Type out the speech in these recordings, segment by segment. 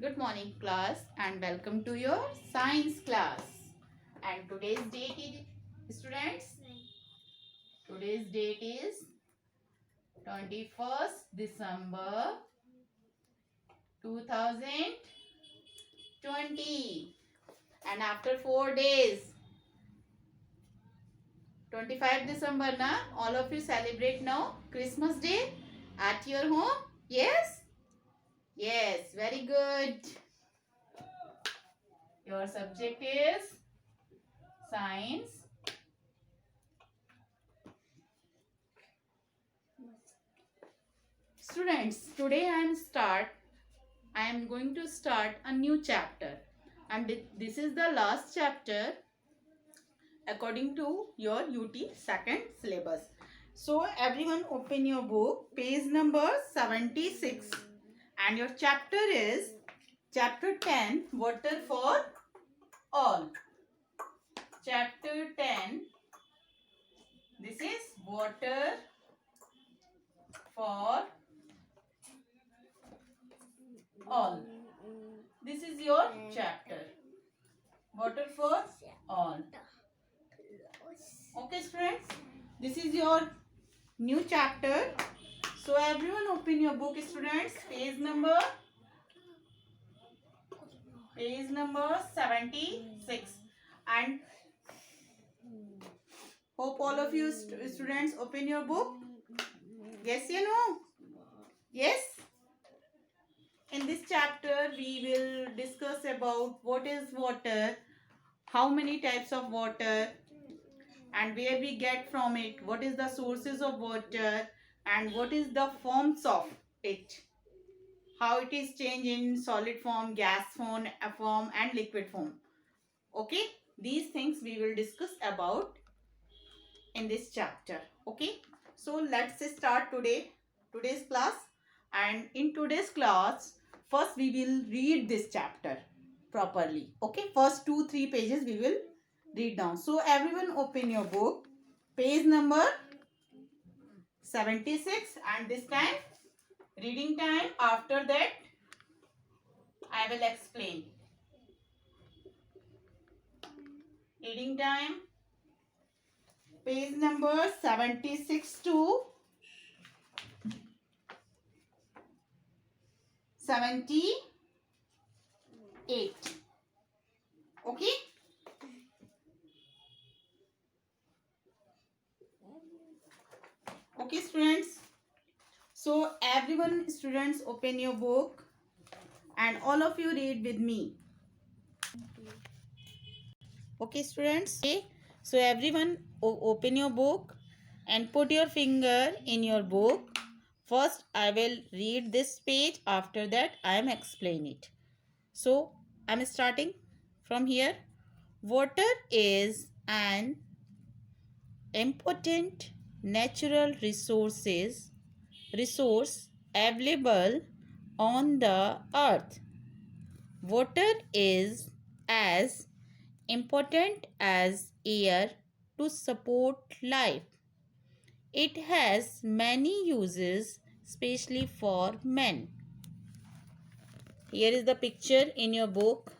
Good morning class and welcome to your science class. And today's date is students, today's date is 21st December 2020, and after 4 days 25 December na all of you celebrate now Christmas day at your home. Yes, very good. Your subject is science. Students, today I am going to start a new chapter, and this is the last chapter according to your UT second syllabus. So everyone open your book, page number 76, and your chapter is chapter 10, water for all. Chapter 10, this is water for all. This is your chapter, water for all. Okay students, this is your new chapter. So everyone open your book students, page number 76, and hope all of you students open your book. Yes, you know. Yes, in this chapter we will discuss about what is water, how many types of water, and where we get from it, what is the sources of water, and what is the forms of it, how it is changed in solid form, gas form and liquid form. Okay, these things we will discuss about in this chapter. Okay, so let's start today's class. And in today's class, first we will read this chapter properly. Okay, first 2-3 pages we will read down. So everyone open your book, page number 76, and this time reading time. After that I will explain. Reading time, page number 76 to 78. Okay. Okay students. So everyone students open your book and all of you read with me. Okay students. Okay. So everyone open your book and put your finger in your book. First I will read this page. After that I am explain it. So I am starting from here. Water is an important natural resource available on the earth. Water is as important as air to support life. It has many uses, especially for men. Here is the picture in your book.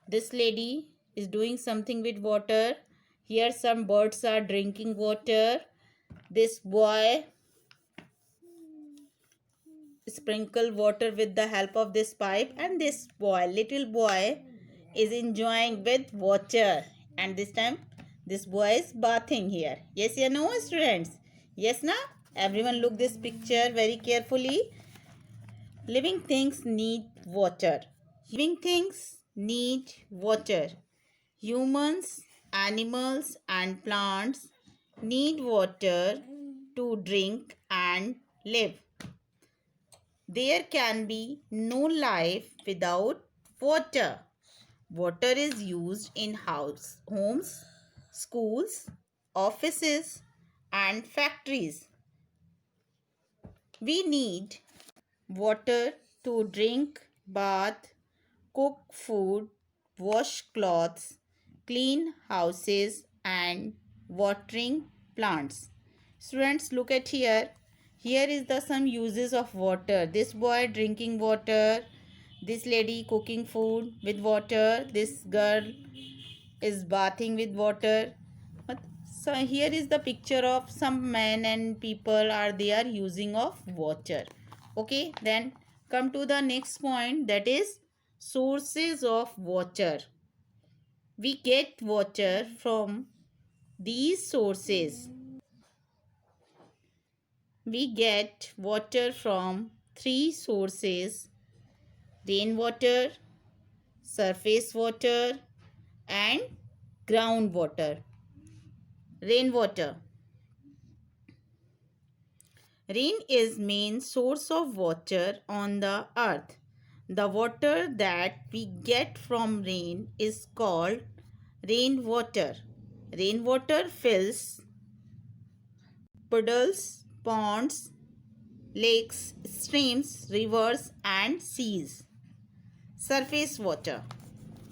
This lady is doing something with water. Here some birds are drinking water. This boy sprinkle water with the help of this pipe, and this little boy is enjoying with water, and this time this boy is bathing here. Yes, you know students. Yes na, everyone look this picture very carefully. Living things need water. Living things need water. Humans, animals and plants need water to drink and live. There can be no life without water. Water is used in homes, schools, offices and factories. We need water to drink, bath, cook food, wash clothes, clean houses and watering plants. Students, look at here. Here is the some uses of water. This boy drinking water. This lady cooking food with water. This girl is bathing with water. So here is the picture of some men and people are there using of water. Okay, then come to the next point, that is sources of water. We get water from these sources. We get water from three sources: rainwater, surface water, and groundwater. Rainwater. Rain is main source of water on the earth. The water that we get from rain is called rainwater. Rainwater fills puddles, ponds, lakes, streams, rivers, and seas. Surface water.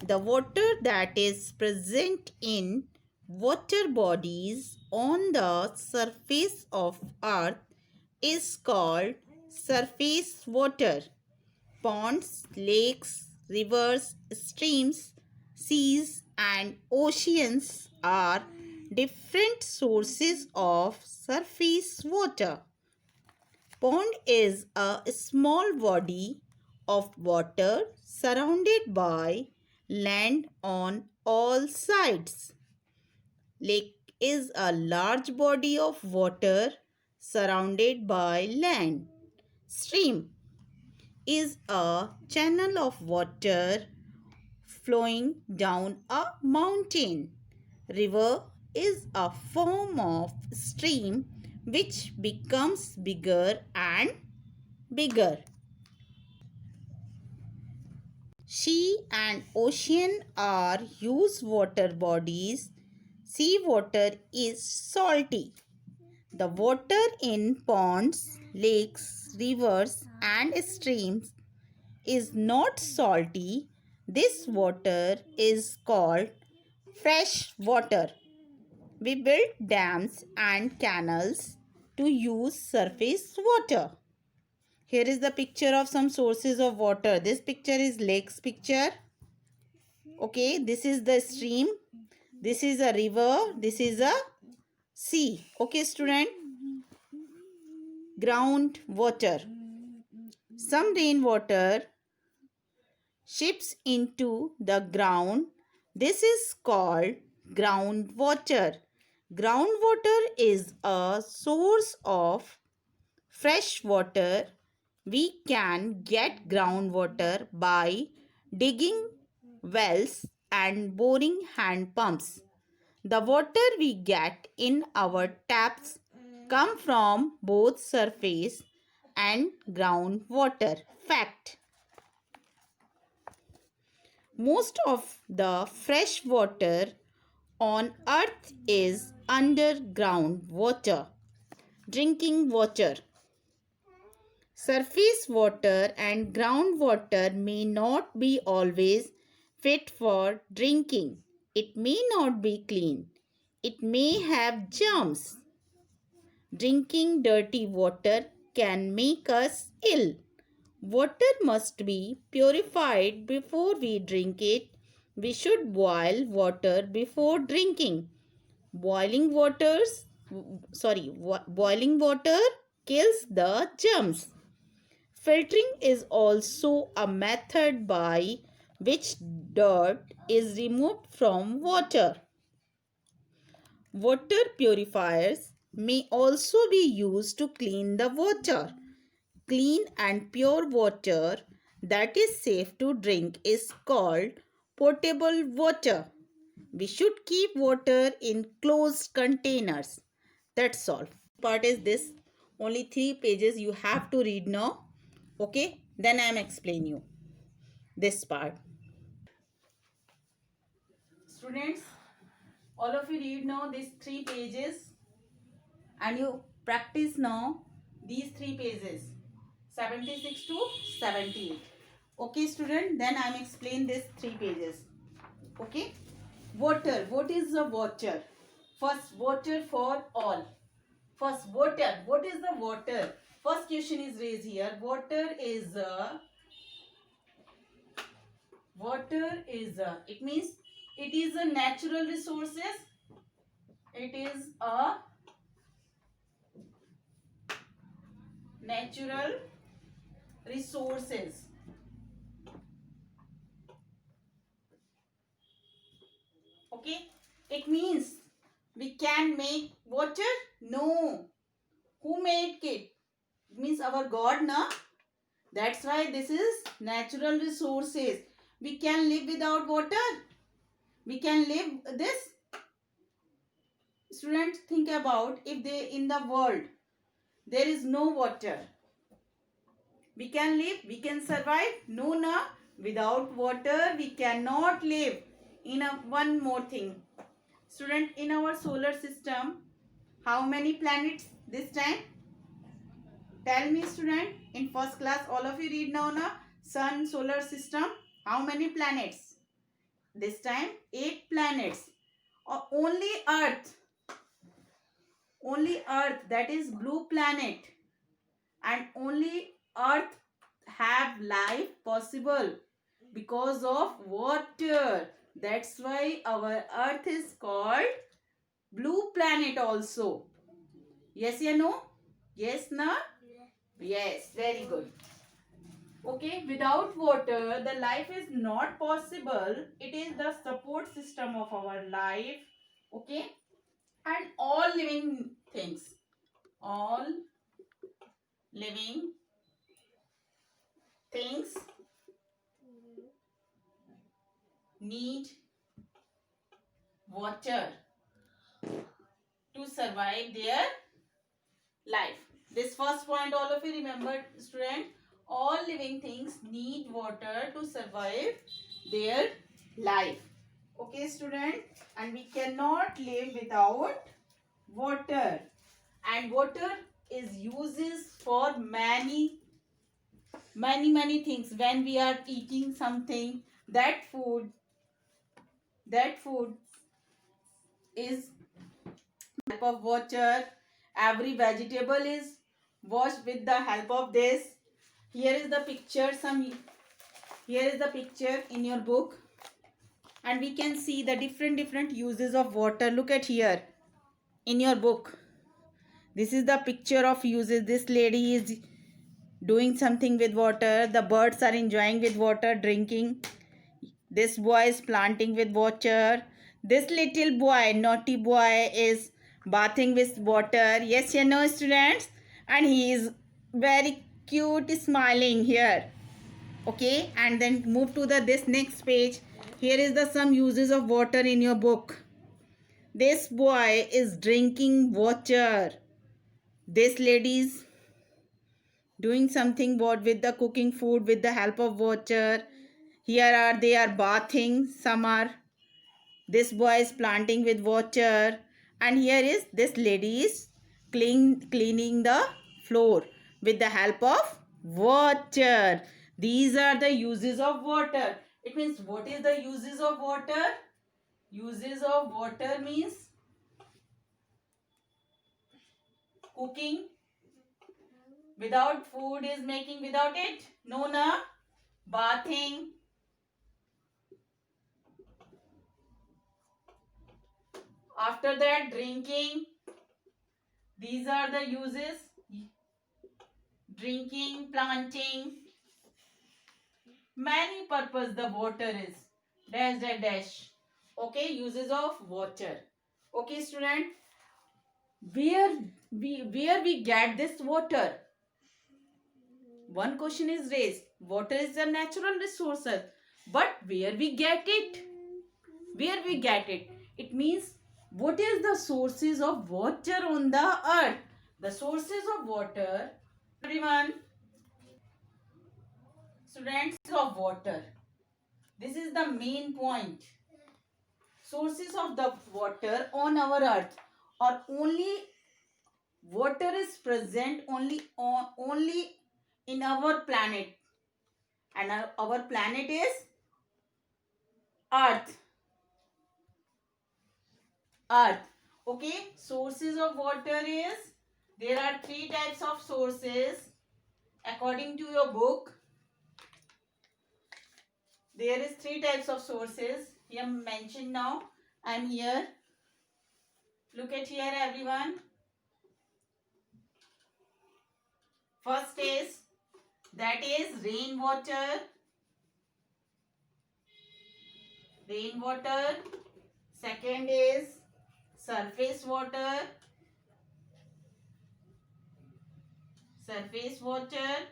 The water that is present in water bodies on the surface of earth is called surface water. Ponds, lakes, rivers, streams, seas, and oceans are different sources of surface water. Pond is a small body of water surrounded by land on all sides. Lake is a large body of water surrounded by land. Stream is a channel of water flowing down a mountain. River is a form of stream which becomes bigger and bigger. Sea and ocean are used water bodies. Sea water is salty. The water in ponds, lakes, rivers, and streams is not salty. This water is called fresh water. We build dams and canals to use surface water. Here is the picture of some sources of water. This picture is lakes picture. Okay, this is the stream. This is a river. This is a sea. Okay, student. Ground water. Some rainwater ships into the ground. This is called groundwater. Groundwater is a source of fresh water. We can get groundwater by digging wells and boring hand pumps. The water we get in our taps come from both surface and groundwater. Fact: most of the fresh water on earth is underground water. Drinking water. Surface water and groundwater may not be always fit for drinking. It may not be clean. It may have germs. Drinking dirty water can make us ill. Water must be purified before we drink it. We should boil water before drinking. Boiling boiling water kills the germs. Filtering is also a method by which dirt is removed from water. Water purifiers may also be used to clean the water. Clean and pure water that is safe to drink is called potable water. We should keep water in closed containers. That's all. Part is this. Only 3 pages you have to read now. Okay, then I am explain you this part. Students, all of you read now these 3 pages and you practice now these 3 pages 76 to 78. Okay, student, then I am explain these 3 pages. Okay, water. What is the water? First, water for all. First, water. What is the water? First question is raised here. Water is a Water is a, it means it is a natural resources. It is a natural resources. Okay. It means we can make water? No. Who made it? It means our God, na? That's why this is natural resources. We can live without water. We can live this. Students, think about if they in the world there is no water. We can live, we can survive. No, na. Without water, we cannot live. One more thing. Student, in our solar system, how many planets this time? Tell me, student. In first class, all of you read now, na? Sun, solar system. How many planets? This time, 8 planets. Only Earth. Only Earth, that is blue planet. And only Earth have life possible because of water. That's why our Earth is called blue planet also. Yes or no? Yes, na? Yes, very good. Okay, without water, the life is not possible. It is the support system of our life. Okay, and all living things. All living things need water to survive their life. This first point all of you remember, student. All living things need water to survive their life. Okay, student. And we cannot live without water. And water is uses for many things. When we are eating something, that food is help of water. Every vegetable is washed with the help of this. Here is the picture. Here is the picture in your book, and we can see the different uses of water. Look at here in your book. This is the picture of uses. This lady is doing something with water. The birds are enjoying with water, drinking. This boy is planting with water. This little boy, naughty boy, is bathing with water. Yes, you know, students. And he is very cute, smiling here. Okay, and then move to this next page. Here is the some uses of water in your book. This boy is drinking water. This lady is doing something with the cooking food with the help of water. Here they are bathing. Some are. This boy is planting with water, and here is this lady is cleaning the floor with the help of water. These are the uses of water. It means, what is the uses of water? Uses of water means cooking. Without food is making without it. No, na. Bathing. After that, drinking. These are the uses. Drinking, planting. Many purpose the water is. Dash, dash, dash. Okay, uses of water. Okay, student. Where we get this water? One question is raised. Water is a natural resource. But where we get it? Where we get it? It means, what is the sources of water on the earth? The sources of water, everyone, students, of water. This is the main point. Sources of the water on our earth, or only water is present only in our planet, and our planet is earth. Okay, sources of water is, there are 3 types of sources according to your book. There is three types of sources here mentioned now. And here, look at here everyone. First is, that is rainwater. Rainwater. Second is surface water. Surface water.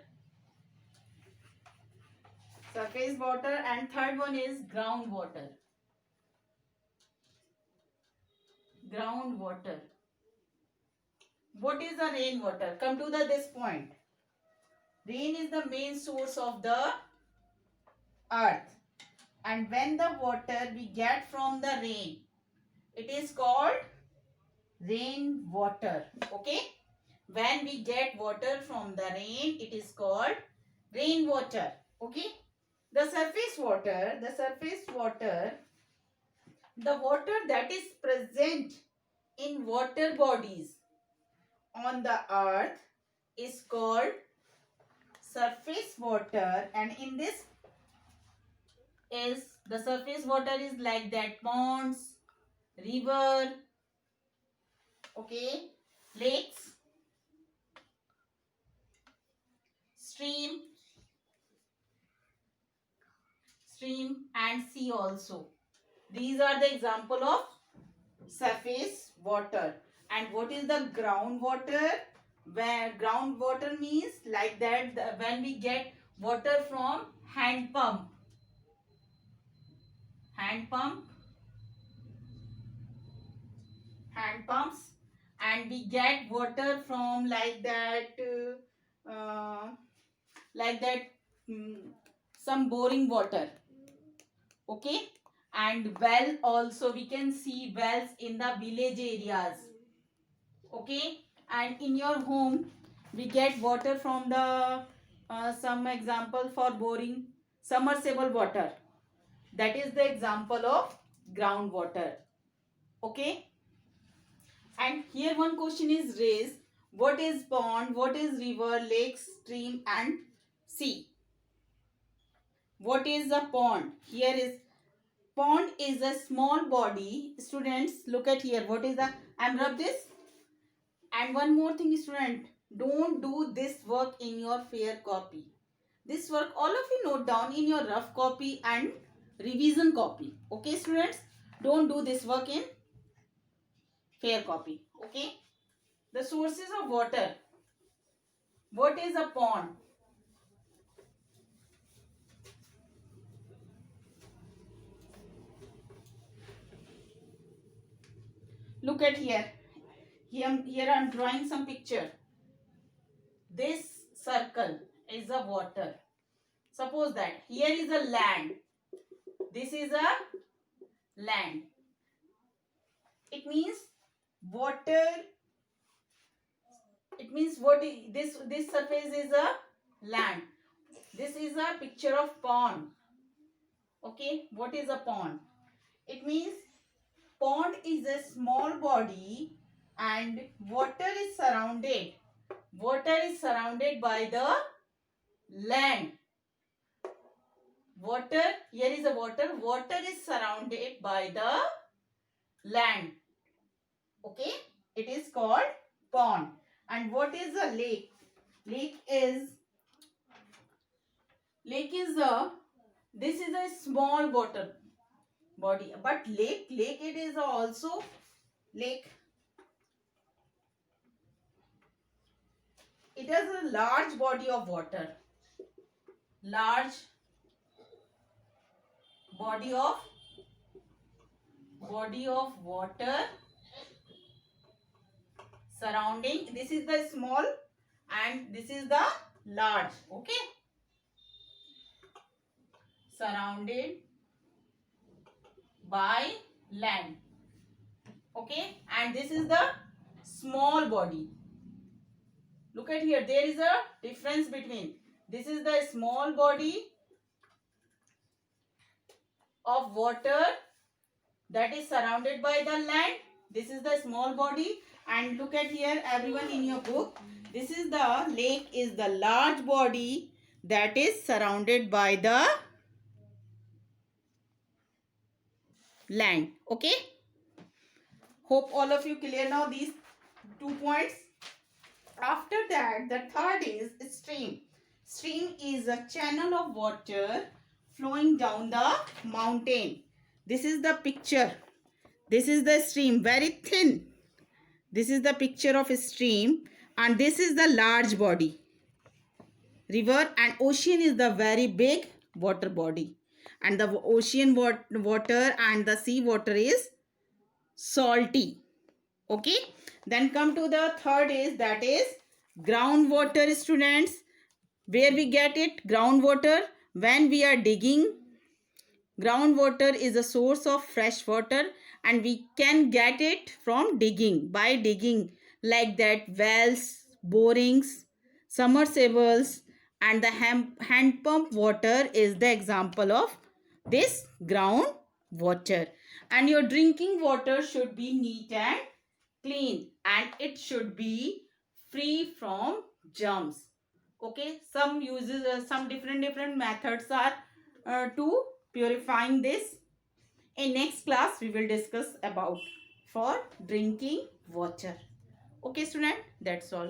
Surface water. And third one is groundwater. Groundwater. What is the rainwater? Come to this point. Rain is the main source of the earth. And when the water we get from the rain, it is called rainwater. Okay? When we get water from the rain, it is called rainwater. Okay? The surface water, the water that is present in water bodies on the earth is called surface water. And in this is, the surface water is like that ponds, river, okay, lakes, stream and sea also. These are the example of surface water. And what is the groundwater? Where groundwater means like that when we get water from hand pumps, and we get water from like that some boring water. Okay? And well also, we can see wells in the village areas. Okay? And in your home, we get water from the some example for boring, submersible water. That is the example of groundwater. Okay? And here one question is raised. What is pond? What is river, lake, stream and sea? What is a pond? Here is, pond is a small body. Students, look at here. What is the, I'm rub this. And one more thing, student, don't do this work in your fair copy. This work all of you note down in your rough copy and revision copy. Okay, students? Don't do this work in fair copy. Okay? The sources of water. What is a pond? Look at here. Here I am drawing some picture. This circle is a water. Suppose that here is a land. This is a land. It means water. It means this surface is a land. This is a picture of pond. Okay, what is a pond? It means pond is a small body and water is surrounded. Water is surrounded by the land. Water, here is a water. Water is surrounded by the land. Okay, it is called pond. And what is a lake? Lake is this is a small water body. But lake it is also lake. It has a large body of water. Large body of water surrounding. This is the small and this is the large. Okay, surrounded by land. Okay, and this is the small body. Look at here, there is a difference between, this is the small body of water that is surrounded by the land. This is the small body. And look at here everyone in your book, this is the lake is the large body that is surrounded by the land. Okay, hope all of you clear now these 2 points. After that, the third is stream. Stream is a channel of water flowing down the mountain. This is the picture. This is the stream, very thin. This is the picture of a stream, and this is the large body. River and ocean is the very big water body, and the ocean water and the sea water is salty. Okay, then come to the third is, that is groundwater, students. Where we get it? Groundwater. When we are digging, groundwater is a source of fresh water, and we can get it from digging, by digging, like that wells, borings, submersibles, and the hand pump water is the example of this ground water. And your drinking water should be neat and clean, and it should be free from germs. Okay, some uses some different methods are to purifying this. In next class we will discuss about for drinking water. Okay student, that's all.